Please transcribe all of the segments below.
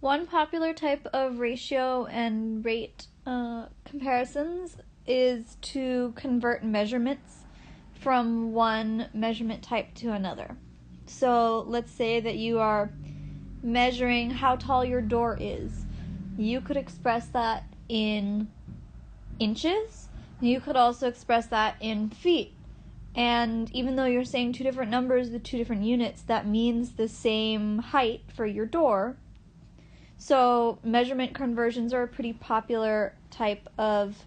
One popular type of ratio and rate comparisons is to convert measurements from one measurement type to another. So let's say that you are measuring how tall your door is. You could express that in inches. You could also express that in feet. And even though you're saying two different numbers with two different units, that means the same height for your door. So measurement conversions are a pretty popular type of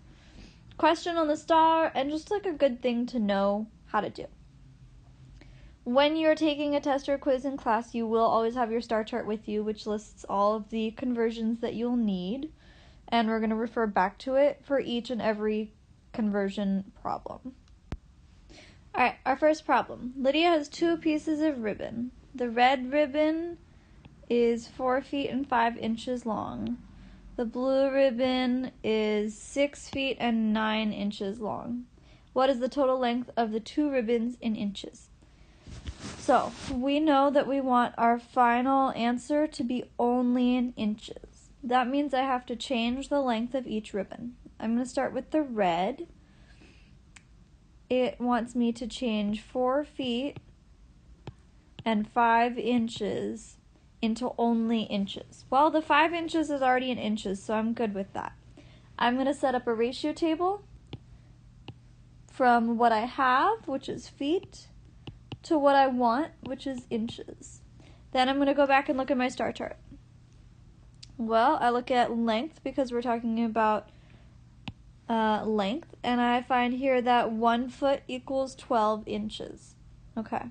question on the STAR and just like a good thing to know how to do. When you're taking a test or a quiz in class, you will always have your STAR chart with you, which lists all of the conversions that you'll need, and we're going to refer back to it for each and every conversion problem. Alright, our first problem. Lydia has 2 pieces of ribbon. The red ribbon is 4 feet and 5 inches long. The blue ribbon is 6 feet and 9 inches long. What is the total length of the 2 ribbons in inches? So, we know that we want our final answer to be only in inches. That means I have to change the length of each ribbon. I'm going to start with the red. It wants me to change 4 feet and 5 inches into only inches. Well, the 5 inches is already in inches, so I'm good with that. I'm going to set up a ratio table from what I have, which is feet, to what I want, which is inches. Then I'm going to go back and look at my STAR chart. Well, I look at length because we're talking about length, and I find here that 1 foot equals 12 inches. Okay.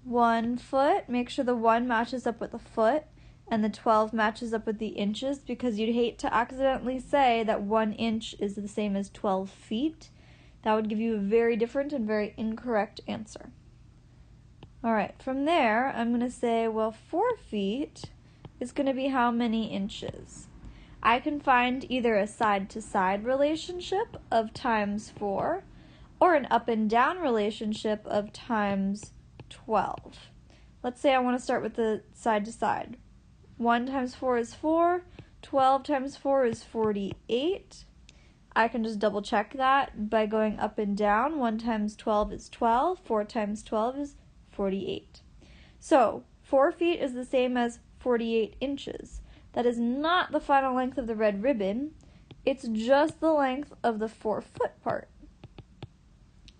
1 foot, make sure the 1 matches up with the foot, and the 12 matches up with the inches, because you'd hate to accidentally say that 1 inch is the same as 12 feet. That would give you a very different and very incorrect answer. Alright, from there, I'm going to say, well, 4 feet is going to be how many inches? I can find either a side-to-side relationship of times 4 or an up and down relationship of times 12. Let's say I want to start with the side-to-side. 1 times 4 is 4. 12 times 4 is 48. I can just double check that by going up and down. 1 times 12 is 12. 4 times 12 is 48. So 4 feet is the same as 48 inches. That is not the final length of the red ribbon. It's just the length of the 4 foot part.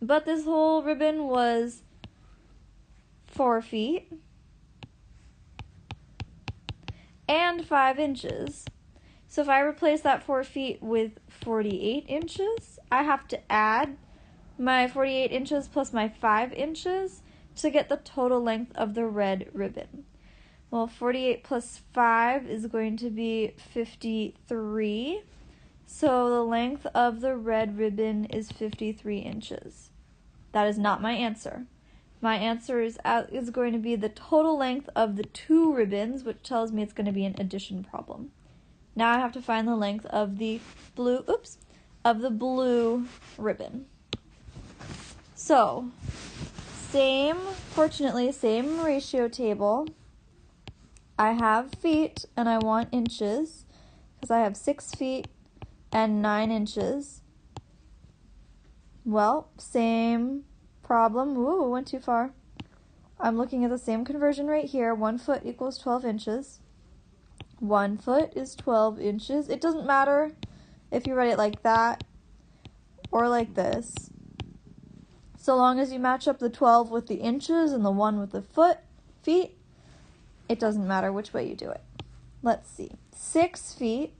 But this whole ribbon was 4 feet and 5 inches. So if I replace that 4 feet with 48 inches, I have to add my 48 inches plus my 5 inches to get the total length of the red ribbon. Well, 48 plus 5 is going to be 53. So the length of the red ribbon is 53 inches. That is not my answer. My answer is going to be the total length of the 2 ribbons, which tells me it's going to be an addition problem. Now I have to find the length of the blue ribbon. So, fortunately, same ratio table. I have feet and I want inches because I have 6 feet and 9 inches. Well, same problem. Ooh, went too far. I'm looking at the same conversion right here. 1 foot equals 12 inches. 1 foot is 12 inches. It doesn't matter if you write it like that or like this. So long as you match up the 12 with the inches and the 1 with the feet, it doesn't matter which way you do it. Let's see. 6 feet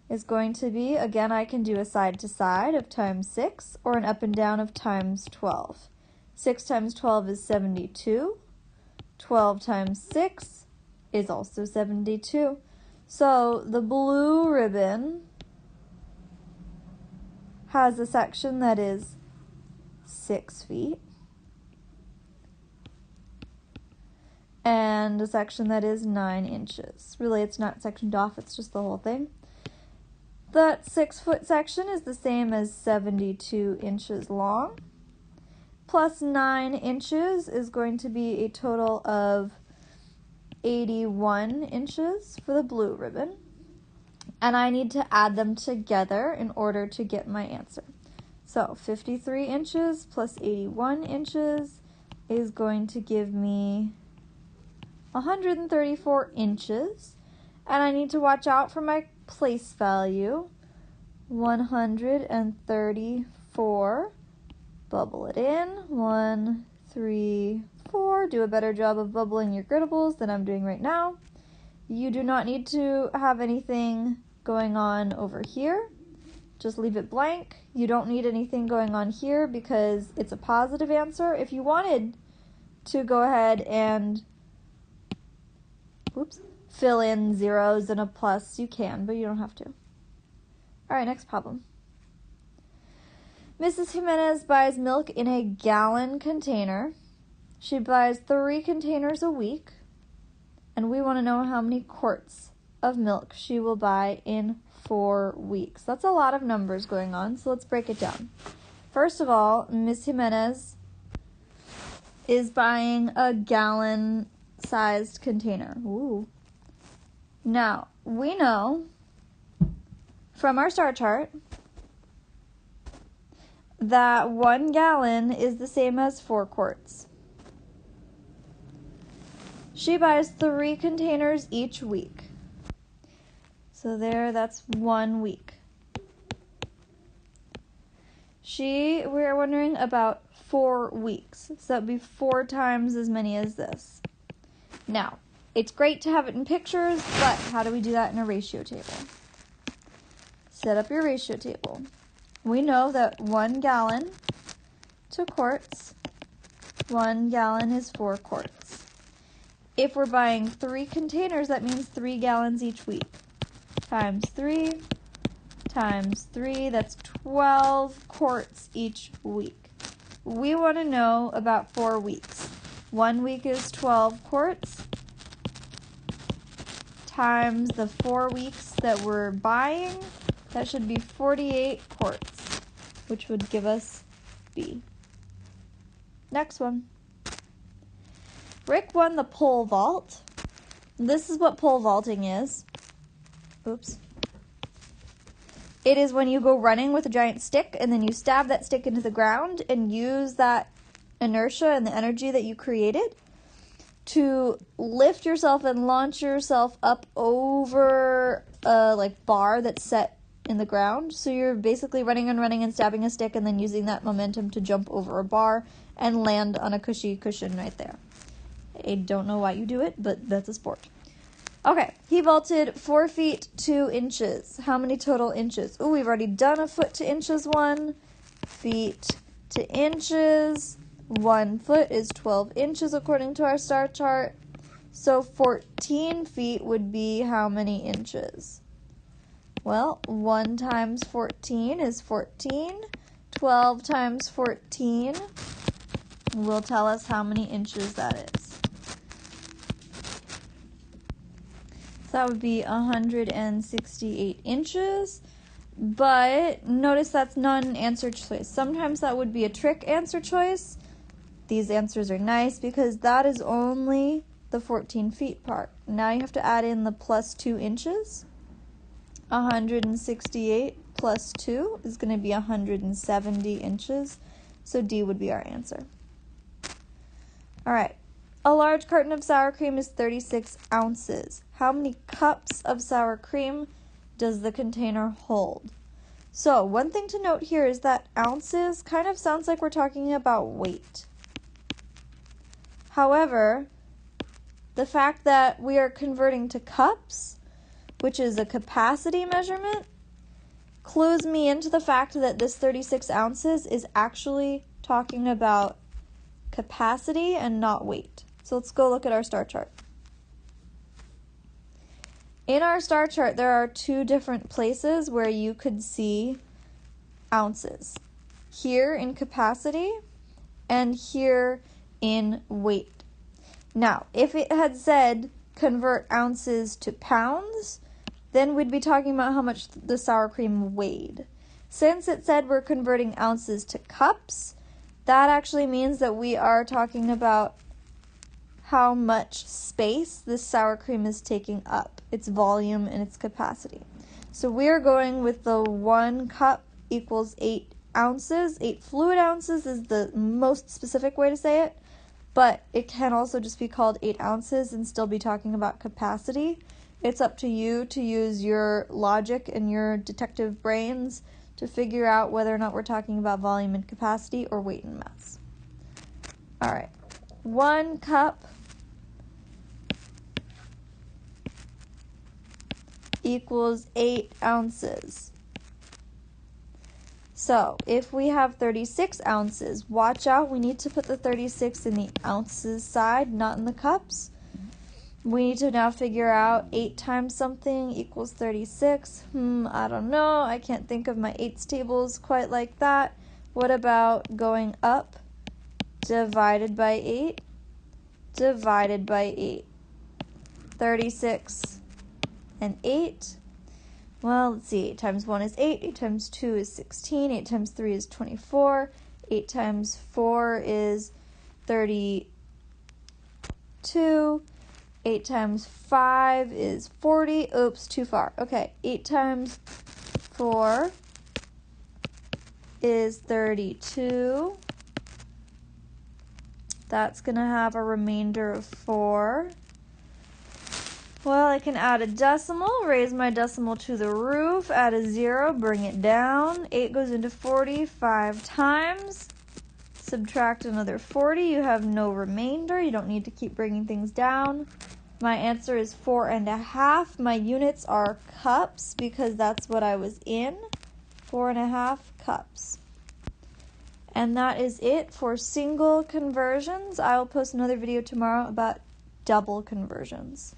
is going to be, again, I can do a side to side of times 6 or an up and down of times 12. 6 times 12 is 72. 12 times 6 is also 72. So the blue ribbon has a section that is 6 feet and a section that is 9 inches. Really, it's not sectioned off, it's just the whole thing. That 6 foot section is the same as 72 inches long. Plus 9 inches is going to be a total of 81 inches for the blue ribbon. And I need to add them together in order to get my answer. So 53 inches plus 81 inches is going to give me 134 inches. And I need to watch out for my place value. 134. Bubble it in. 1, 3, 4. Do a better job of bubbling your grittables than I'm doing right now. You do not need to have anything going on over here. Just leave it blank. You don't need anything going on here because it's a positive answer. If you wanted to go ahead and fill in zeros and a plus, you can, but you don't have to. All right, next problem. Mrs. Jimenez buys milk in a gallon container. She buys 3 containers a week, and we want to know how many quarts of milk she will buy in 4 weeks. That's a lot of numbers going on, so let's break it down. First of all, Ms. Jimenez is buying a gallon-sized container. Ooh. Now, we know from our star chart that 1 gallon is the same as 4 quarts. She buys 3 containers each week. So that's 1 week. We're wondering about 4 weeks. So that'd be 4 times as many as this. Now, it's great to have it in pictures, but how do we do that in a ratio table? Set up your ratio table. We know that 1 gallon to quarts, 1 gallon is 4 quarts. If we're buying 3 containers, that means 3 gallons each week. Times 3, that's 12 quarts each week. We want to know about 4 weeks. 1 week is 12 quarts times the 4 weeks that we're buying. That should be 48 quarts, which would give us B. Next one. Rick won the pole vault. This is what pole vaulting is. Oops. It is when you go running with a giant stick and then you stab that stick into the ground and use that inertia and the energy that you created to lift yourself and launch yourself up over a bar that's set in the ground. So you're basically running and stabbing a stick and then using that momentum to jump over a bar and land on a cushy cushion right there. I don't know why you do it, but that's a sport. Okay, he vaulted 4 feet 2 inches. How many total inches? Oh, we've already done a foot to inches 1. Feet to inches. 1 foot is 12 inches according to our star chart. So 14 feet would be how many inches? Well, 1 times 14 is 14. 12 times 14 will tell us how many inches that is. That would be 168 inches, but notice that's not an answer choice. Sometimes that would be a trick answer choice. These answers are nice because that is only the 14 feet part. Now you have to add in the plus 2 inches. 168 plus 2 is going to be 170 inches, so D would be our answer. All right. A large carton of sour cream is 36 ounces. How many cups of sour cream does the container hold? So one thing to note here is that ounces kind of sounds like we're talking about weight. However, the fact that we are converting to cups, which is a capacity measurement, clues me into the fact that this 36 ounces is actually talking about capacity and not weight. So let's go look at our star chart. In our star chart, there are 2 different places where you could see ounces. Here in capacity and here in weight. Now, if it had said convert ounces to pounds, then we'd be talking about how much the sour cream weighed. Since it said we're converting ounces to cups, that actually means that we are talking about how much space this sour cream is taking up, its volume and its capacity. So we're going with the 1 cup equals 8 ounces. 8 fluid ounces is the most specific way to say it, but it can also just be called 8 ounces and still be talking about capacity. It's up to you to use your logic and your detective brains to figure out whether or not we're talking about volume and capacity or weight and mass. All right, 1 cup equals 8 ounces. So if we have 36 ounces, watch out, we need to put the 36 in the ounces side, not in the cups. We need to now figure out 8 times something equals 36. I don't know, I can't think of my 8's tables quite like that. What about going up, divided by 8, divided by 8? 36 and 8. Well, let's see, 8 times 1 is 8, 8 times 2 is 16, 8 times 3 is 24, 8 times 4 is 32, 8 times 5 is 40, oops, too far. Okay, 8 times 4 is 32. That's going to have a remainder of 4. Well, I can add a decimal, raise my decimal to the roof, add a 0, bring it down. 8 goes into 40 5 times. Subtract another 40. You have no remainder. You don't need to keep bringing things down. My answer is 4.5. My units are cups because that's what I was in. 4.5 cups. And that is it for single conversions. I will post another video tomorrow about double conversions.